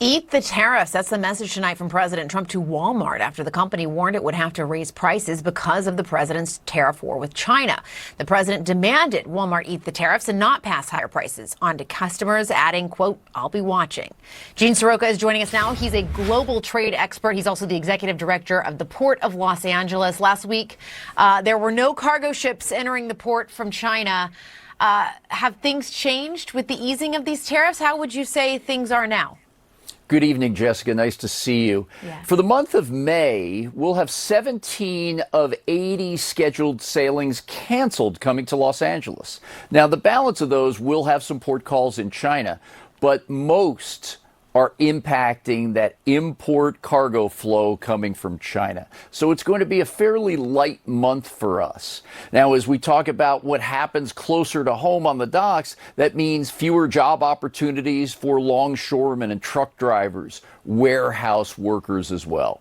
Eat the tariffs. That's the message tonight from President Trump to Walmart after the company warned it would have to raise prices because of the president's tariff war with China. The president demanded Walmart eat the tariffs and not pass higher prices on to customers, adding, quote, "I'll be watching." Gene Seroka is joining us now. He's a global trade expert. He's also the executive director of the Port of Los Angeles. Last week, there were no cargo ships entering the port from China. Have things changed with the easing of these tariffs? How would you say things are now? Good evening, Jessica. Nice to see you. Yeah. For the month of May, we'll have 17 of 80 scheduled sailings canceled coming to Los Angeles. Now, the balance of those will have some port calls in China, but most are impacting that import cargo flow coming from China. So it's going to be a fairly light month for us. Now, as we talk about what happens closer to home on the docks, that means fewer job opportunities for longshoremen and truck drivers, warehouse workers as well.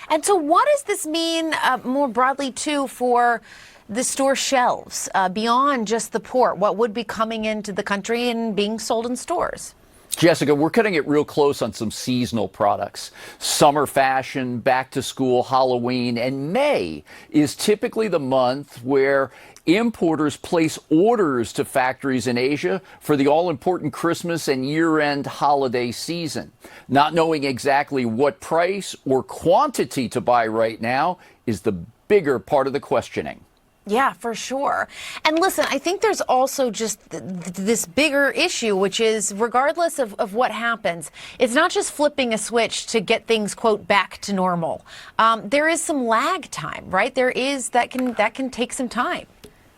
And so what does this mean more broadly, too, for the store shelves beyond just the port? What would be coming into the country and being sold in stores? Jessica, we're cutting it real close on some seasonal products. Summer fashion, back to school, Halloween, and May is typically the month where importers place orders to factories in Asia for the all-important Christmas and year-end holiday season. Not knowing exactly what price or quantity to buy right now is the bigger part of the questioning. Yeah, for sure. And listen, I think there's also just this bigger issue, which is regardless of what happens, it's not just flipping a switch to get things, quote, back to normal. There is some lag time, right? That can take some time.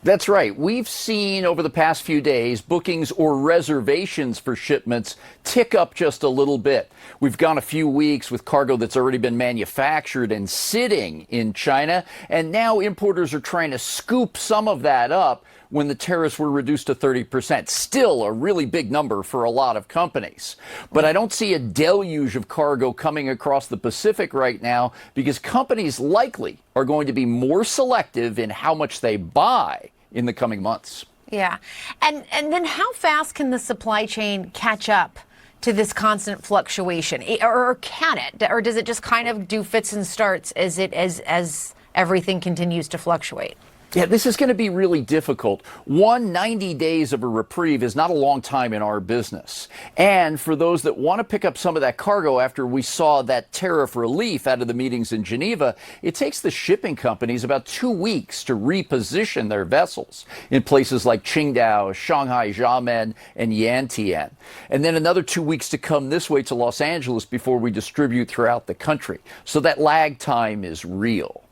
That's right. We've seen over the past few days bookings or reservations for shipments tick up just a little bit. We've gone a few weeks with cargo that's already been manufactured and sitting in China, and now importers are trying to scoop some of that up when the tariffs were reduced to 30%. Still a really big number for a lot of companies. But I don't see a deluge of cargo coming across the Pacific right now because companies likely are going to be more selective in how much they buy in the coming months. Yeah. And then how fast can the supply chain catch up to this constant fluctuation? Or can it? Or does it just kind of do fits and starts as everything continues to fluctuate? Yeah, this is going to be really difficult. 90 days of a reprieve is not a long time in our business. And for those that want to pick up some of that cargo after we saw that tariff relief out of the meetings in Geneva, it takes the shipping companies about 2 weeks to reposition their vessels in places like Qingdao, Shanghai, Xiamen, and Yantian. And then another 2 weeks to come this way to Los Angeles before we distribute throughout the country. So that lag time is real.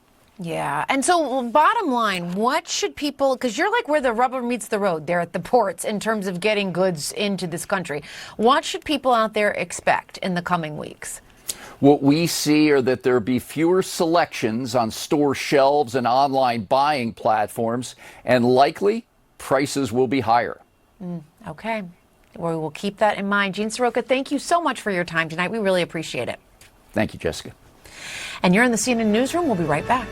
Yeah. And so bottom line, what should people, because you're like where the rubber meets the road there at the ports in terms of getting goods into this country. What should people out there expect in the coming weeks? What we see are that there'll be fewer selections on store shelves and online buying platforms, and likely prices will be higher. Okay. We will keep that in mind. Gene Seroka, thank you so much for your time tonight. We really appreciate it. Thank you, Jessica. And you're in the CNN Newsroom. We'll be right back.